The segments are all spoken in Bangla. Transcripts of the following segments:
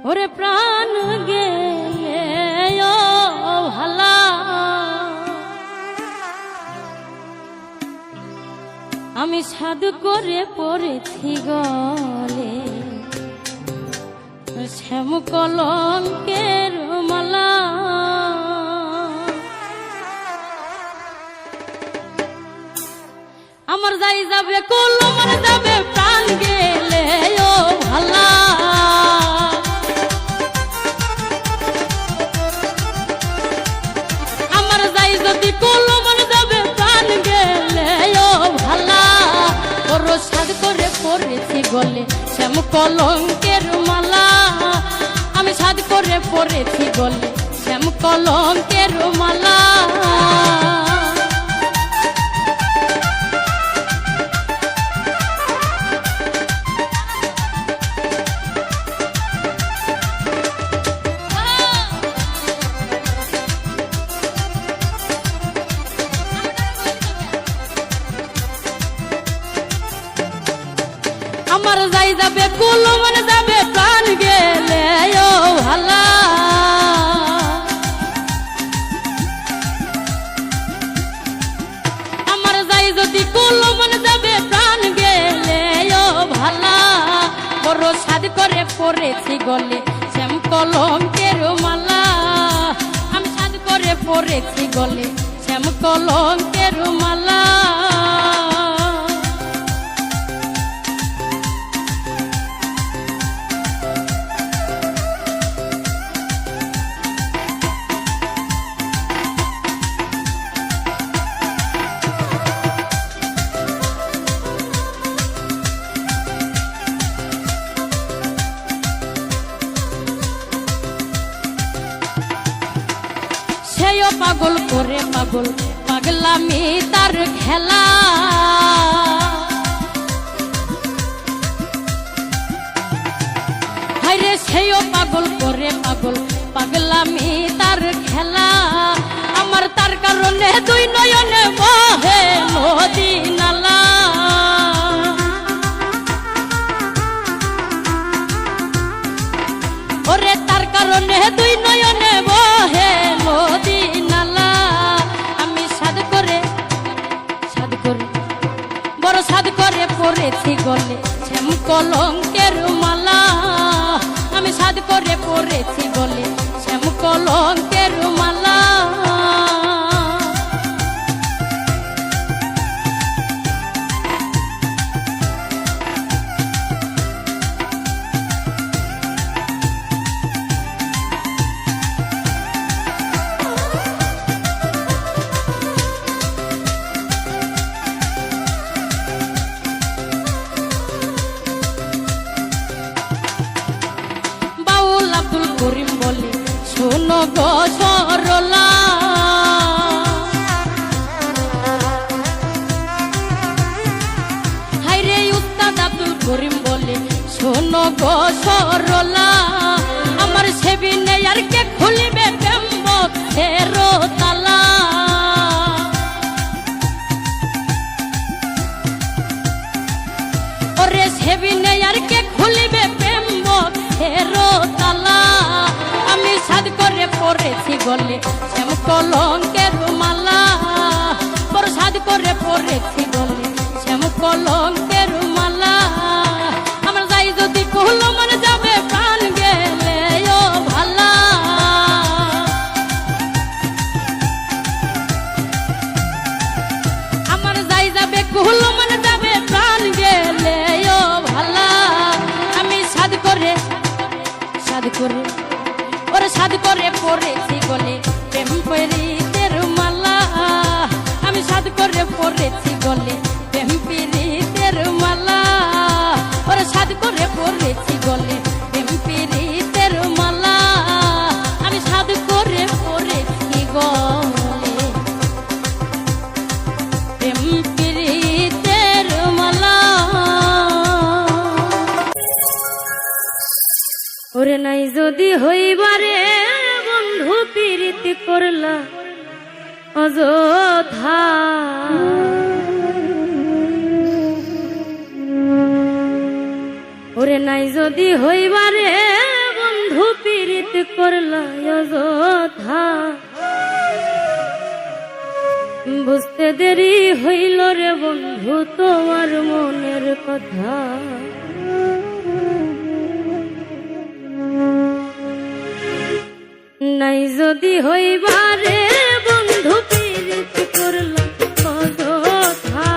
ওরে প্রাণ গেলে ও ভালা আমি সাধু করে পড়েছি গলে শ্যাম কলঙ্কের মালা আমার যাই যাবে কুল আমার যাবে প্রাণ গেলে ও ভালা আমার যাই যদি কুল আমার যাবে প্রাণ গেলে ও ভালা ওর সাধ করে পড়েছি গলে শ্যাম কলঙ্কের মালা আমি সাধ করে পড়েছি গলে শ্যাম কলঙ্কের মালা আমার যাই যাবে কুল আমার যাবে প্রাণ গেলে ও ভালা আমার যাই যদি কুল আমার যাবে প্রাণ গেলে ও ভালা বড় সাধ করে পড়েছি গলে শ্যাম কলঙ্কের মালা আমি সাধ করে পড়েছি গলে শ্যাম কলঙ্কের মালা সেও পাগল করে পাগল পাগলামি তার খেলা হায়রে সেও পাগল করে পাগল পাগলামি তার খেলা আমার তার কারণে দুই নয়নে বহে নদী নালা ওরে তার কারণে দুই নয়নে বহে নদী নালা আমি সাধ করে বড় সাধ করে পড়েছি গলে শ্যাম কলঙ্কের মালা আমি সাধ করে পড়েছি গলে শ্যাম কলঙ্কের মালা আব্দুল করিম বলে শোনো গো সরলা হায়রে উস্তাদ আব্দুল করিম বলে শোনো গো সরলা আমার সেবি নেই আর কে খুলিবে প্রেমের তালা ওরে সেবি নেই আর কে খুলিবে প্রেমের তালা আমি সাধ করে পড়েছি গলে শ্যাম কলঙ্কের মালা বড় সাধ করে পড়েছি গলে শ্যাম কলঙ্কের মালা আমার যাই যদি কুল আমার যাবে প্রাণ গেলে ও ভালা আমার যাই যাবে কুল আমার যাবে প্রাণ গেলে ও ভালা আমি সাধ করে ওরে সাধ করে পড়েছি গলে প্রেম পীড়িতের মালা আমি সাধ করে পড়েছি গলে প্রেম পীড়িতের মালা ওরে সাধ করে পড়েছি গলে প্রেম পীড়িতের মালা আমি সাধ করে পড়েছি গলে প্রেম পীড়িতের মালা ওরে নাই যদি হইবারে বন্ধু পীড়িত করলা অযথা ওরে নাই যদি হইবারে বন্ধু বন্ধু পীড়িত করলা অযথা, বুঝতে দেরি হইল রে বন্ধু তোমার মনের কথা। নাই যদি হইবারে বন্ধু পীড়িত করলা অযথা,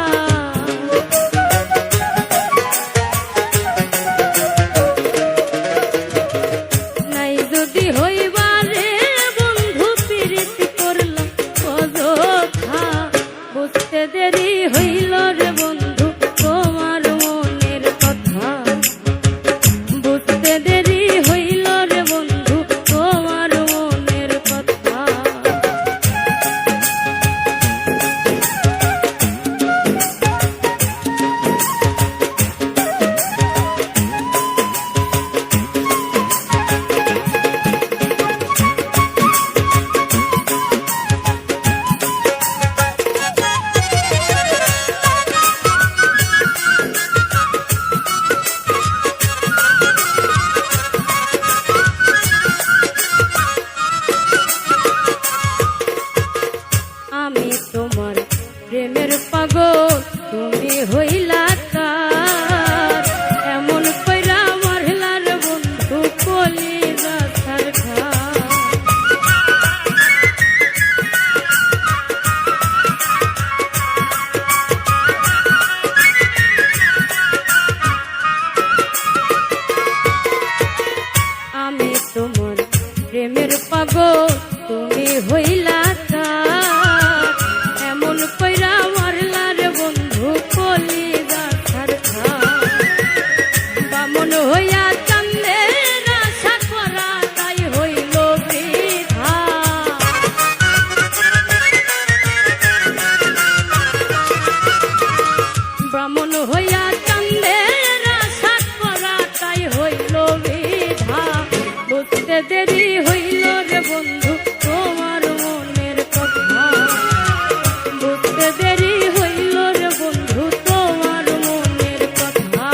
নাই যদি হইবারে বন্ধু পীড়িত করলা অযথা, বুঝতে দেরি হইল রে বন্ধু তোমার মনের কথা, বুঝতে দেরি হইল রে বন্ধু তোমার মনের কথা। আমি তোমার প্রেমের পাগল তুমি হইলা কার, এমন কইরা মারলার বন্ধু কলিজা ছারখা। আমি তোমার প্রেমের পাগল তুমি হইলা কার, এমন কইরা মারলার বন্ধু কলিজা ছারখা। বামন হইয়া চান্দের আশা করা তাই হইল বৃথা, ব্রাহ্মণ হইয়া চান্দের আশা করা তাই হইল বৃথা, বুঝতে দেরি হইল রে বন্ধু তোমার মনের কথা, বুঝতে দেরি হইল রে বন্ধু তোমার মনের কথা।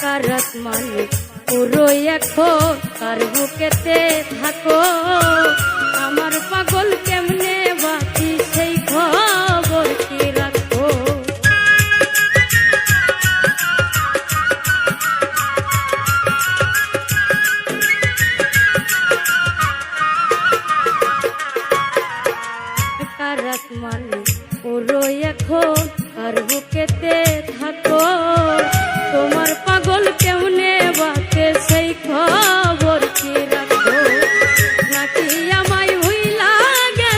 কারাত মালিক পুরো এখন কার বুকেতে থাকো, আমার পাগল কেমনে বাকি সেই খবর কি রাখো। কারাত মালিক পুরো এখন কার বুকেতে থাকো, তোমার পাগল কেমনে বাকে সেই খবর কি রাখো। নাকি আমায় ভুইলা গে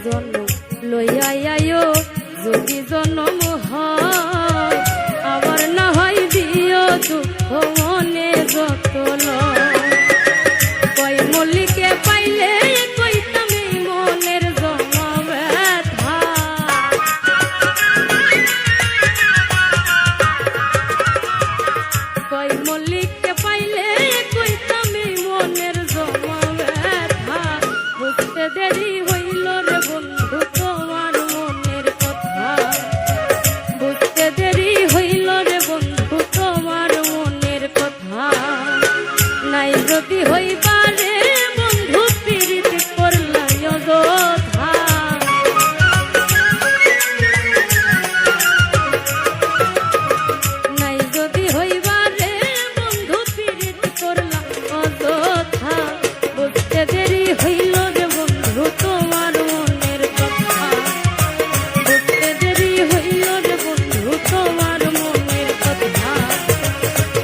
জন্ম লইয়া আইও যদি জন্ম হয় আবার না হয় দিও দুঃখ মনে যত লয় কই মল্লিকে পাইলে কইতাম এই মনের জমা ব্যথা কই মল্লিকে পাইলে কইতাম এই মনের জমা ব্যথা বুঝতে দেরি হইল রে বন্ধু তোমার মনের কথা বুঝতে দেরি হইল রে বন্ধু তোমার মনের কথা নাই যদি হইবারে বন্ধু পীড়িত করলাই অযথা নাই যদি হইবারে বন্ধু পীড়িত করলা অযথা বুঝতে দেরি হইল রে বন্ধু তোমার মনের কথা বুঝতে দেরি হইল রে বন্ধু তোমার মনের কথা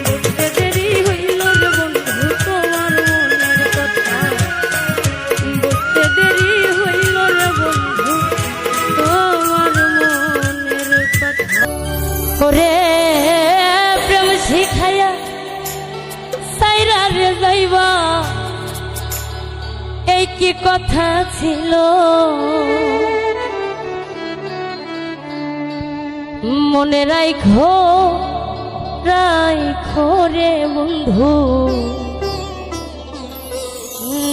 বুঝতে দেরি হইল রে বন্ধু তোমার মনের কথা বুঝতে দেরি হইল রে বন্ধু তোমার মনের কথা ওরে প্রেম শিখাইয়া সাইরা রে যাইবা এই কি কথা ছিল মনে রাখো রাখো রে বন্ধু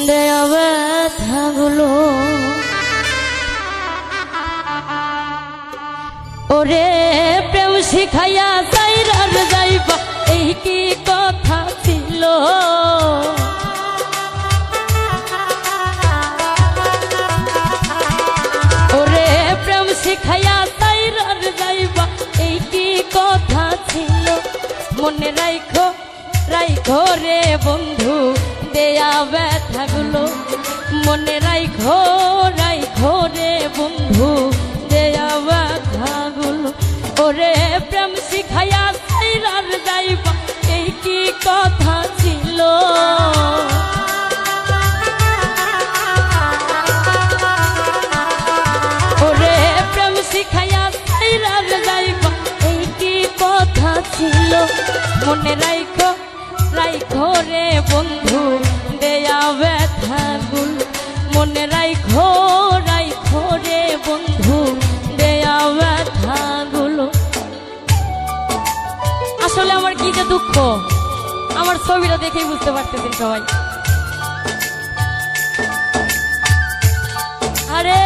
দেয়া ব্যথাগুলো ওরে প্রেম শিখাইয়া সাইরা রে যাইবা এই কি কথা ছিল ওরে প্রেম শিখাইয়া সাইরা রে যাইবা এই কি কথা ছিল মনে রাখো রাখো রে বন্ধু দেয়া ব্যথাগুলো মনে রাখো রাখো রে বন্ধু দেয়া ব্যথাগুলো ওরে প্রেম শিখাইয়া সাইরা রে যাইবা এই কি কথা ছিল ওরে প্রেম শিখাইয়া সাইরা রে যাইবা এই কি কথা ছিল মনে রাখো রাখো রে বন্ধু দেয়া ব্যথাগুলো মনে রাখো রাখো রে বন্ধু দেয়া ব্যথাগুলো আসলে আমার কি যে দুঃখ আমার ছবিটা দেখেই বুঝতে পারতেছেন সবাই আরে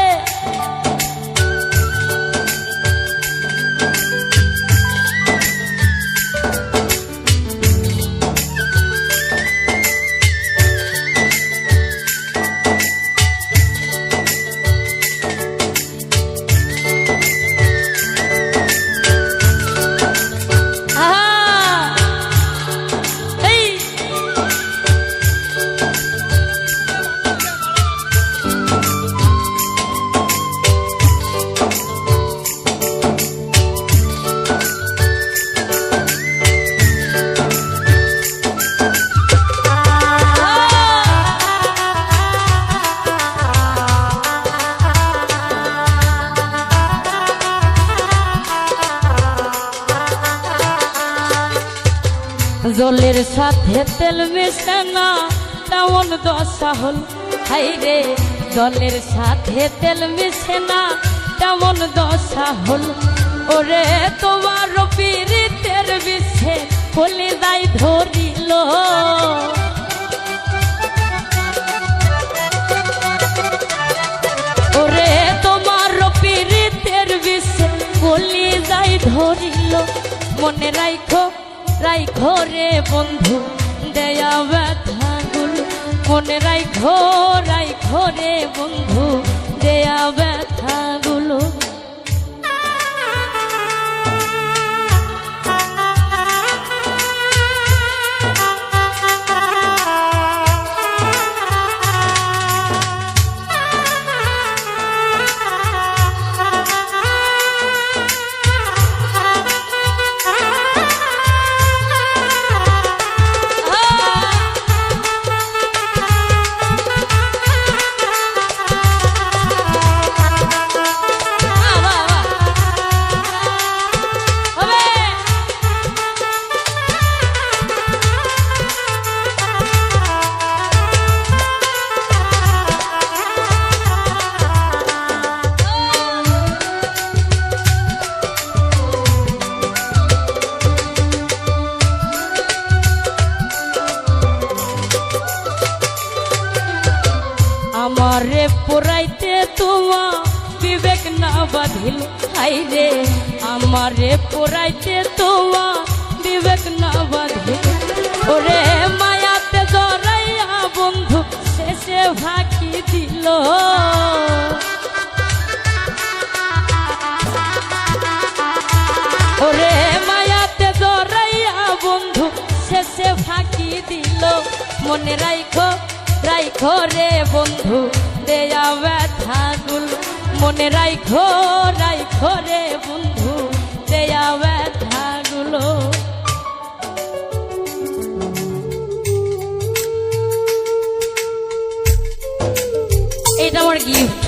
জলের সাথে তেল মিশে না তেমন দশা হল হাই রে জলের সাথে তেল মিশে না তেমন দশা হল ওরে তোমার পীড়িতের বিষে বলে যাই ধরিল ওরে তোমার পীড়িতের বিষে বলে যাই ধরিল মনে রাখো রাখো রে বন্ধু দেয়া ব্যথাগুলো মনে রাখো রাখো রে বন্ধু দেয়া ব্যথাগুলো আমারে পোড়াইতে তোমা বিবেক না বাঁধিল হাইরে আমারে পোড়াইতে তোমা বিবেক না বাঁধিল ওরে মায়াতে জড়াইয়া বন্ধু শেষে ফাঁকি দিল ওরে মায়াতে জড়াইয়া বন্ধু শেষে ফাঁকি দিল মনে রাইখো রাইখো রে বন্ধু দেয়া ব্যথাগুলো মনে রাইখো রাইখো রে বন্ধু দেয়া ব্যথাগুলো এটা আমার গিফট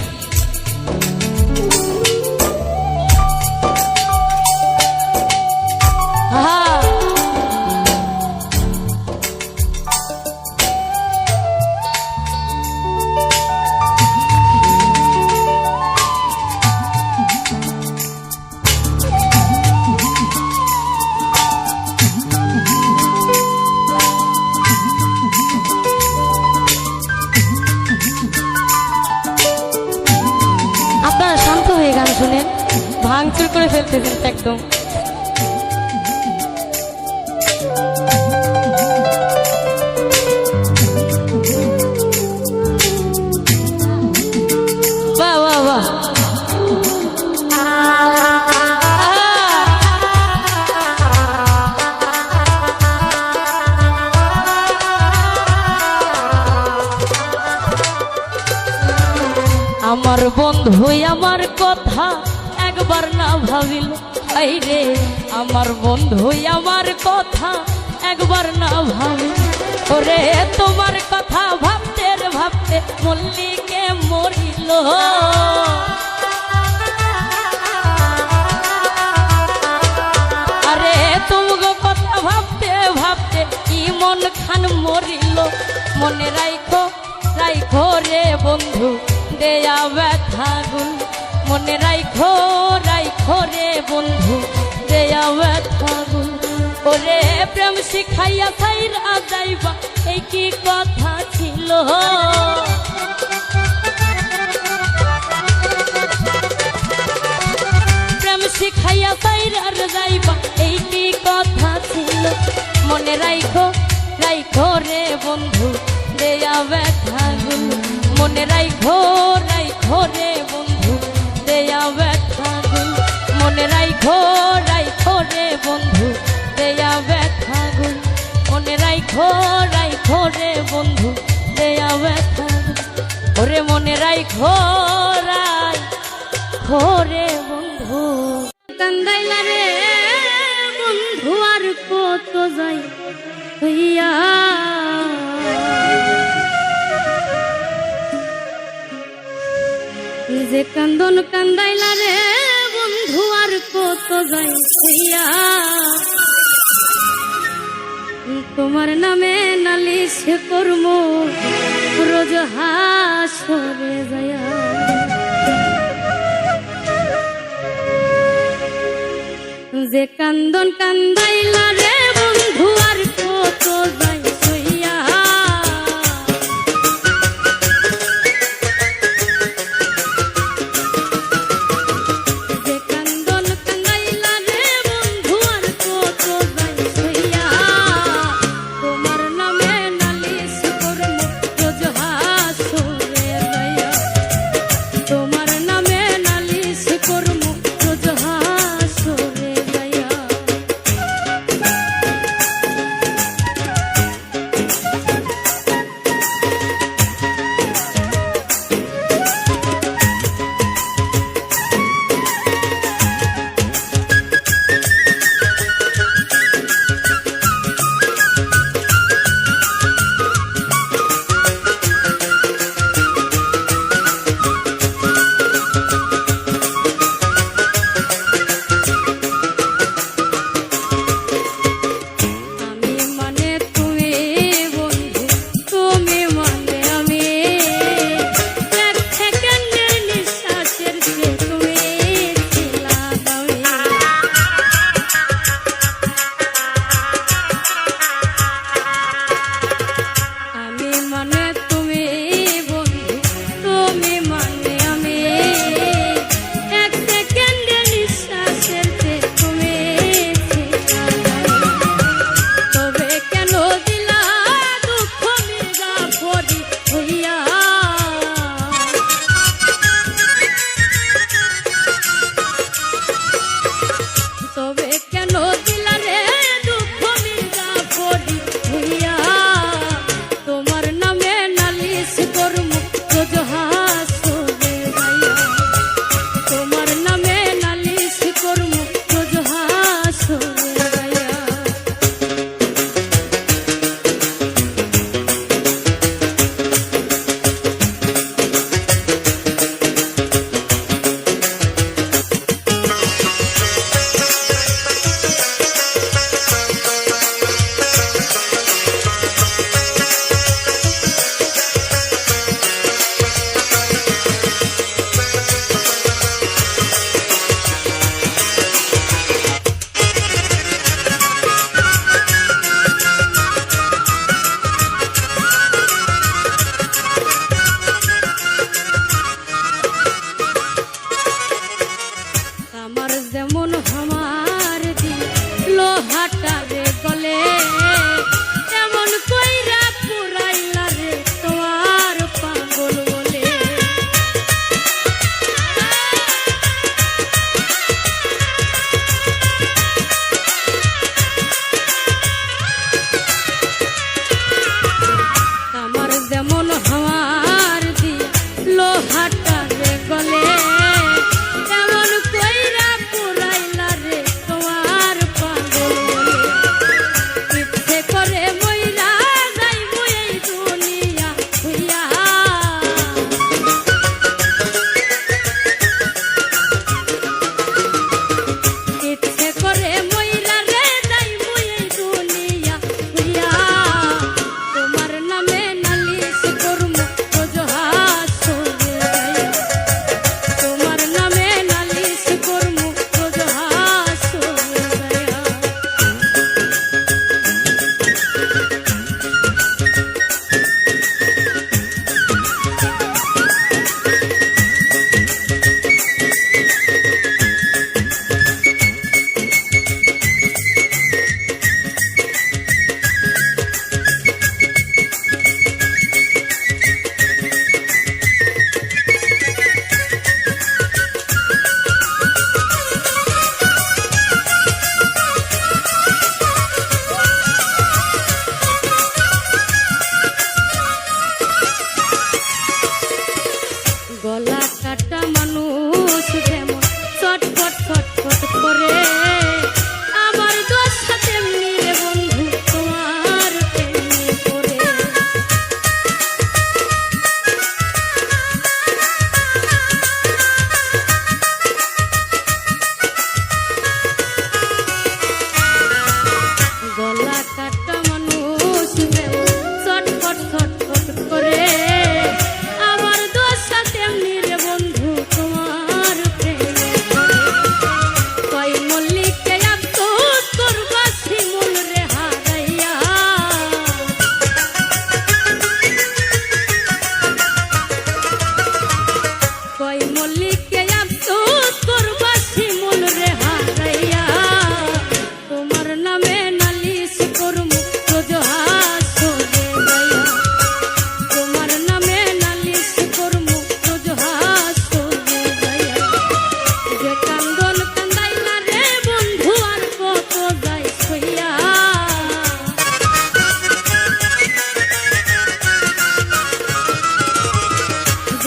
শুনে ভাঙচুর করে ফেলতেছেন একদম বাহ বাহ বাহ আমার বন্ধু আমার কথা একবার না ভাবিল আইরে আমার বন্ধু আমার কথা একবার না ভাবিল ওরে তোমার কথা ভাবতে ভাবতে মল্লিকে মরিল আরে তোমার কথা ভাবতে ভাবতে কি মন খান মরিল মনে রাইখো রাইখো রে বন্ধু দেয়া ব্যথাগুলো মনে রাইখো রাইখো রে বন্ধু দেয়া ব্যথাগুলো ওরে প্রেম শিখাইয়া ছাইরা যাইবা এই কি কথা ছিল প্রেম শিখাইয়া ছাইরা যাইবা এই কি কথা ছিল মনে রাইখো রাইখো রে বন্ধু দেয়া ব্যথাগুলো মনে রাইখো রাইখো রে বন্ধু দেয়া ব্যথাগুলো মনে রাইখো রাইখো রে বন্ধু দেয়া ব্যথাগুলো মনে রাইখো রাইখো রে বন্ধু দেয়া ব্যথাগুলো ওরে মনে রাইখো রাইখো রে বন্ধু কান্দাইলা রে বন্ধু আর কত যাই হইয়া যে কান্দন কান্দাইলা রে বন্ধু আর কত যাই হইয়া তোমার নামে নালিশ কর্ম রোজ হাসরে যায়া যে কান্দন কান্দাইলা রে বন্ধু আর কত যাই হইয়া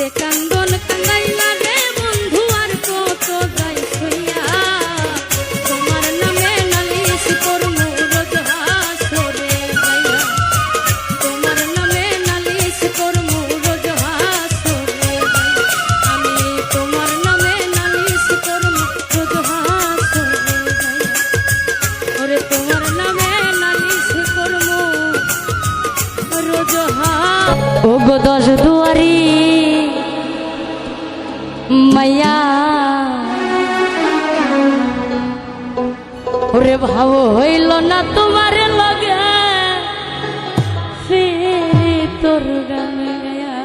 কান্দন কান্দাইলা রে বন্ধু আর কত যাই শুইয়া তোমার নামে নালিশ করমু রোজ হাসরে যাইয়া তোমার নামে নালিশ করমু রোজ হাসরে আমি তোমার নামে নালিশ করমু রোজ হাসরে যাইয়া ওরে তোমার নামে নালিশ করমু রোজ ও গো দশ দুয়ারি মাইয়া ওরে ভাব হইল না তোমার লগে ফিরি তোর গান গায়া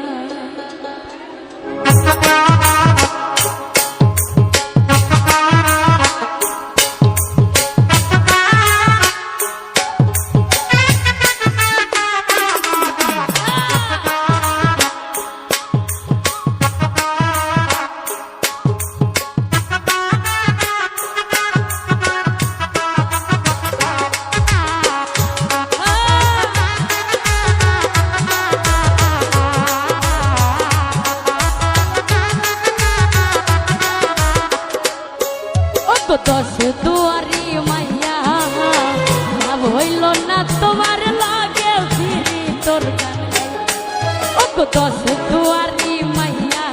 দশ দুয়ারি মাইয়া ভাব হইল না তোমার লাগে ফিরি তোর গান ও দশ দুয়ারি মাইয়া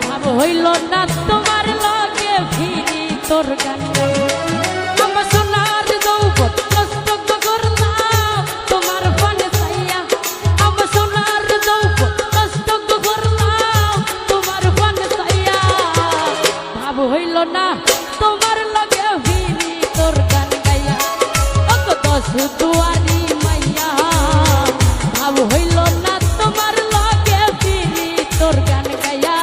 ভাব হইল না তোমার লাগে ফিরি তোর গান আমার সোনার যৌবন নষ্ট করলাম তোমার পানে চাইয়া আমার সোনার যৌবন নষ্ট করলাম তোমার পানে চাইয়া ভাব হইল না তোমার লগে ফিরি তোর গান গাইয়া ও দশ দুয়ারি মাইয়া ভাব হইল না তোমার লগে ফিরি তোর গান গাইয়া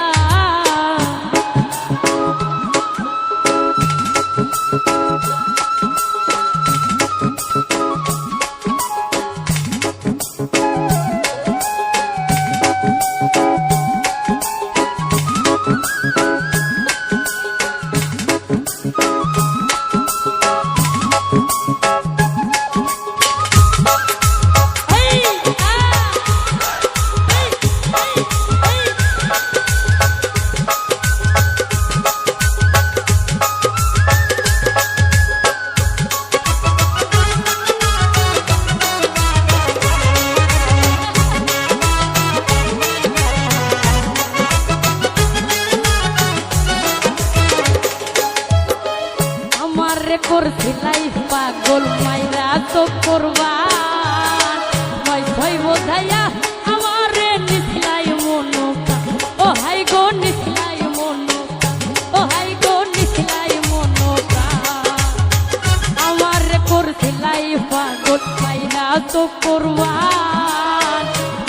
করছি লাইফ পাগল মাইরা তো করবা নয় ছয় বোঝাইয়া আমারে নিসলাই মনোকা ও হাই গো নিসলাই মনোকা ও হাই গো নিসলাই মনোকা আমারে করছি লাইফ পাগল মাইরা তো করবা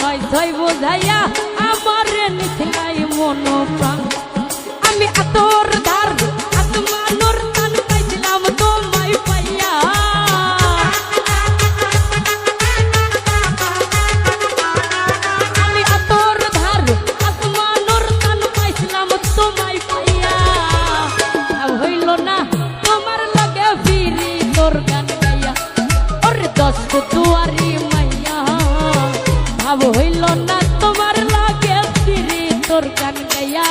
নয় ছয় বোঝাইয়া আমারে নিসলাই মনোকা আমি আতর ধার আত্মানোর দুয়ারি মাইয়া ভাব হইল না তোমার লাগে ফিরি তোর গান গাইয়া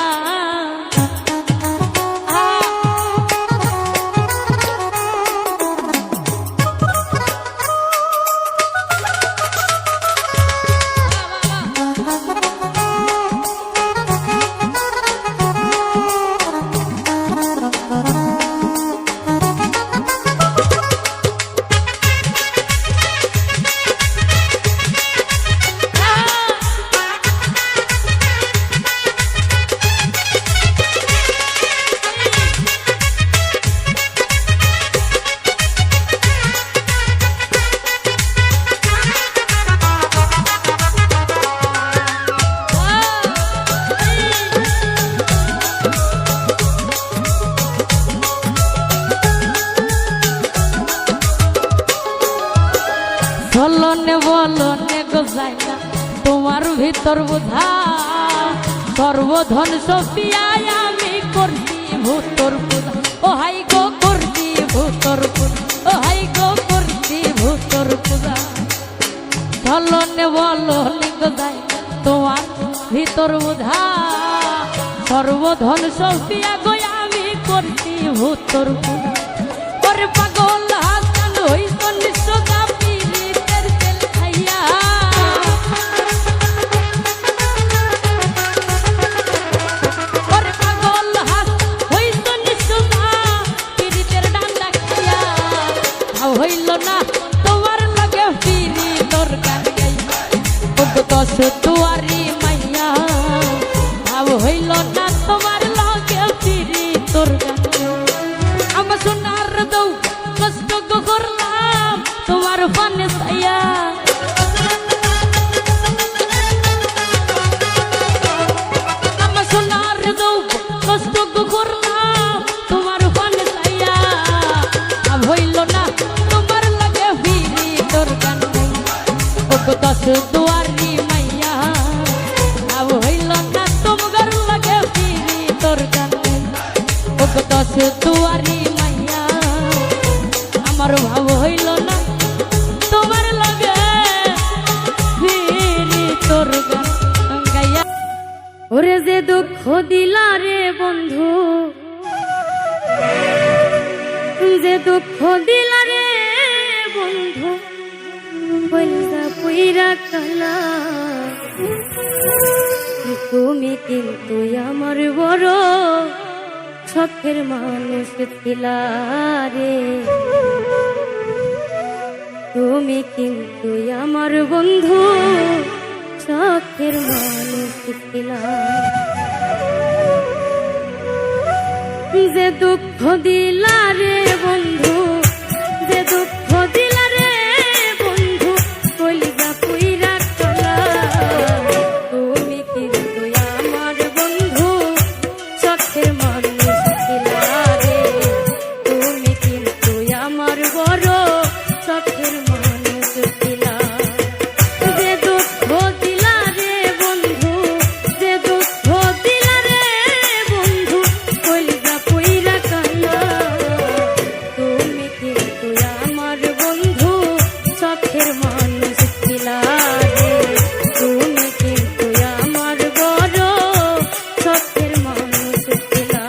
বলনে বলনে গোজাই না তোমার ভিতর বোঝা সর্বধন সপিয়ায় আমি করছি ভূতর পূজা ও হাই গো করছি ভূতর পূজা ও হাই গো করছি ভূতর পূজা বলনে বলনে গোজাই তোমার ভিতর উধা সর্বধন সব দিয়া গো আমি করছি ভূতর ওরে পাগল হাসান হইছ নিঃসদা পীড়িতের তেল খাইয়া ওরে পাগল হাস হইছ নিঃসদা পীড়িতের ডান্ডা খাইয়া ভাব হইল না তোমার লগে পীড়িতর গান গাইয়া ওগো দশ দুয়ারি মাইয়া ভাব হইল না তোমার লগে পীড়িতর গান আমার সোনার দৌ কষ্ট করলাম তোমার পানে ছাইয়া আমার সোনার দৌ কষ্ট করলাম তোমার পানে ছাইয়া ভাব হইল না তোমার লগে পীড়িতর গান ওগো দশ দুয়ারি মাইয়া ভাব হইল না তোমার লগে পীড়িতর গান ওগো দশ দুয়ারি মাইয়া আমার ভাব হইল না তোমার লগে পীড়িতর গান গাইয়া ওরে যে দুঃখ দিলা রে বন্ধু যে দুঃখ দিলা রে বন্ধু বলসা পুইরা কালা তুমি কিন্তু আমার বড় শখের মানুষ ছিলা রে তুমি কিন্তু আমার বন্ধু শখের মানুষ ছিলা যে দুঃখ দিলা রে বন্ধু যে দুঃখ দিলা রে বন্ধু কলিজা পুইরা কালা তুমি কিন্তু আমার বন্ধু শখের মানুষ ছিলা রে তুমি কিন্তু আমার বড় শখের মানুষ ছিলা যে দুঃখ দিলা রে বন্ধু যে দুঃখ দিলা রে বন্ধু কলিজা পুইরা কালা তুমি কিন্তু আমার বন্ধু শখের মানুষ ছিলা রে তুমি কিন্তু আমার বড় শখের মানুষ ছিলা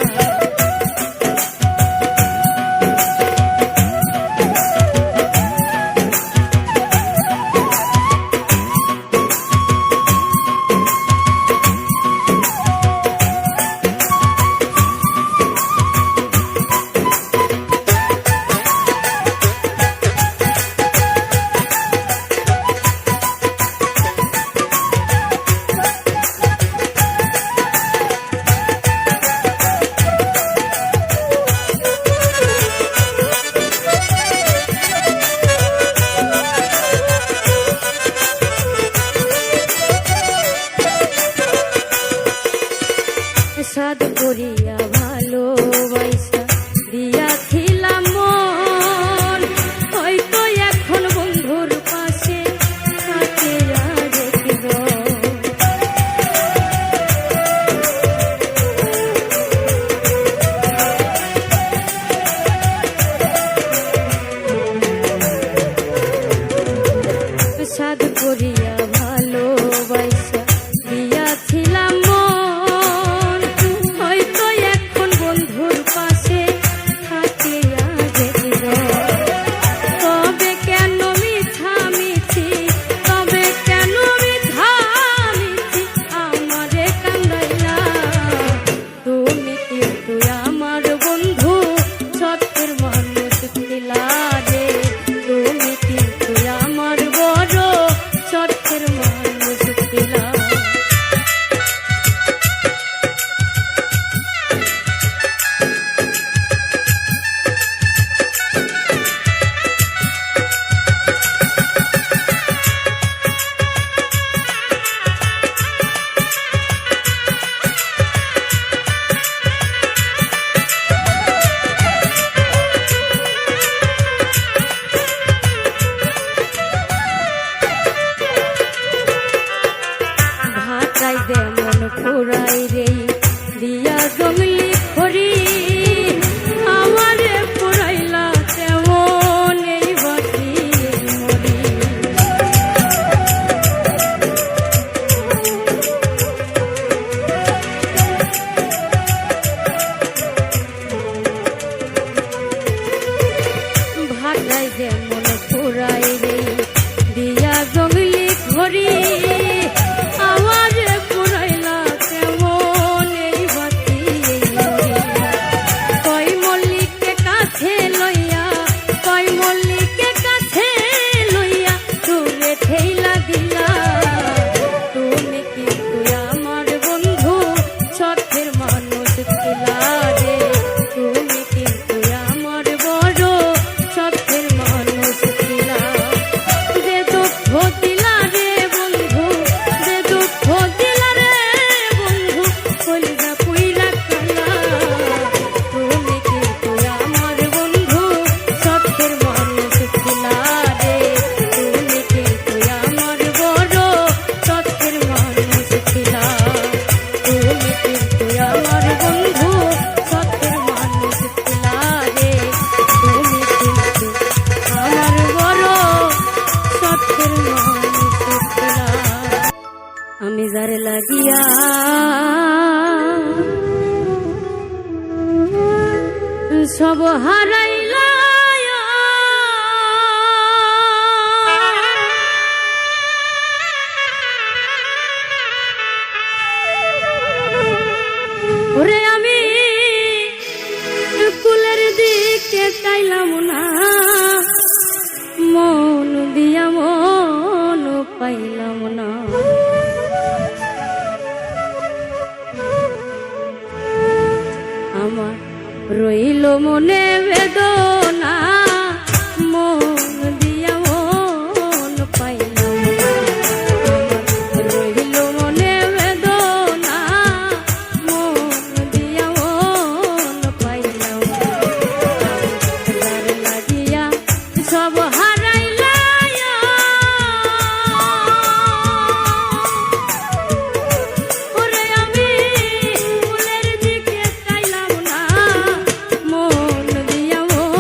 সাদ করিয়া ভালোবাসা দিয়াছিলাম মন হয়তো এখন বন্ধুর পাশে থাকিয়া দেখিব সাদ করিয়া ভালোবাসা দিয়াছিলাম মন হয়তো এখন বন্ধুর পাশে থাকিয়া দেখিব তবে কেন মিছামিছি তবে কেন মিছামিছি আমারে কান্দাইলা তুমি কিন্তু আমার বন্ধু শখের মানুষ ছিলা রে তুমি কিন্তু আমার বড় শখের মানুষ ছিলা ভাটাই যেমন ফুরাই রে দিয়া জঙ্গলি খড়ি আমারে ফুরাইলা তেমন এই বাকি মরি সব হারাইলা ওরে আমি কুলের দিকে চাইলাম না মন দিয়া মন পাইলাম না আমার রইল মনে বেদনা মন দিয়া মন পাইলাম না আমার রইল মনে বেদনা মন দিয়া মন পাইলাম না যার লাগিয়া সব হারাইলা ওরে আমি ফুলের দিকে চাইলাম না মন দিয়া মন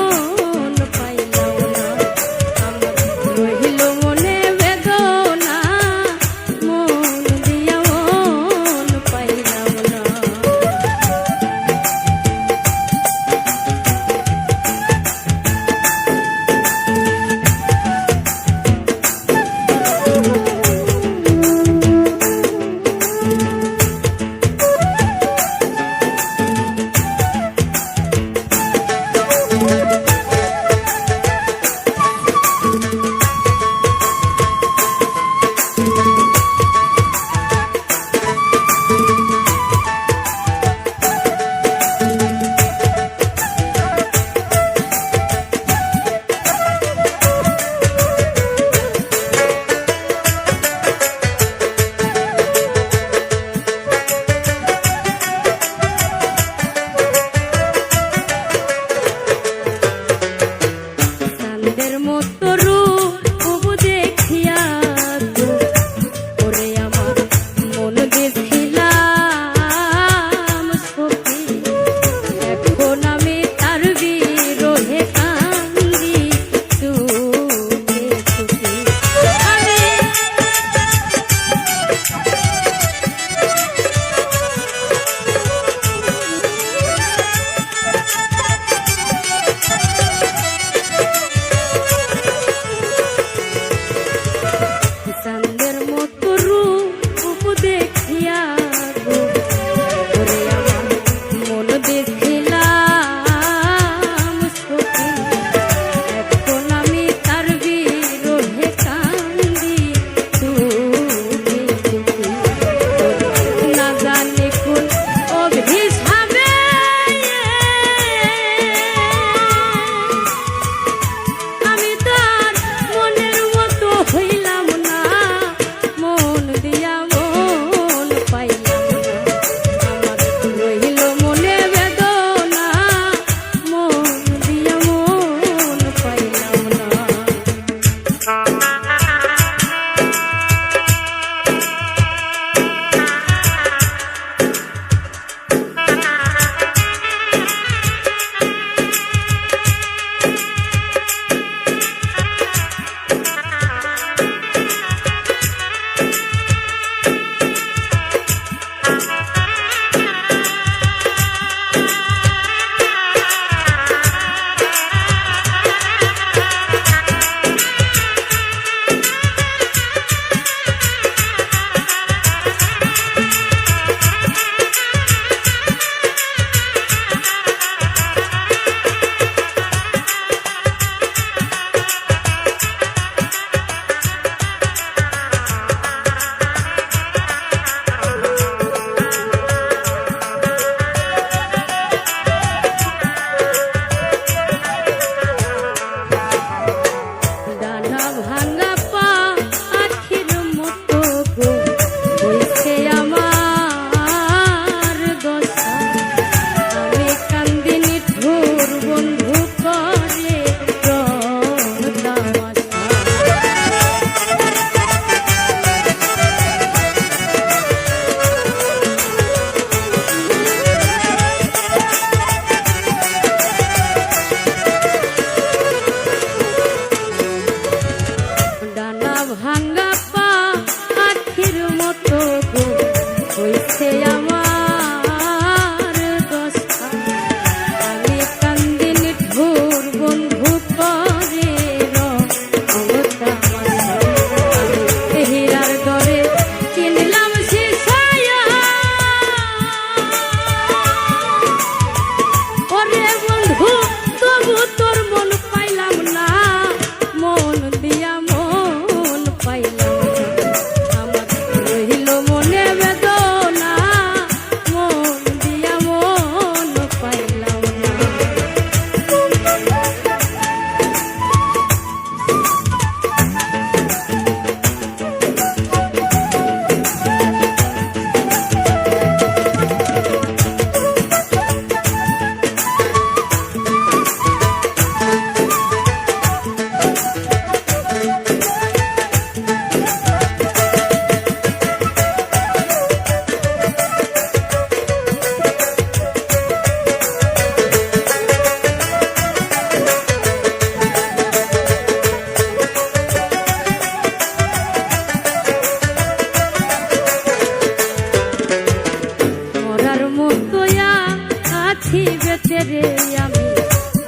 আছি বেঁচে রে আমি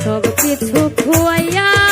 সব কিছু খুয়াইয়া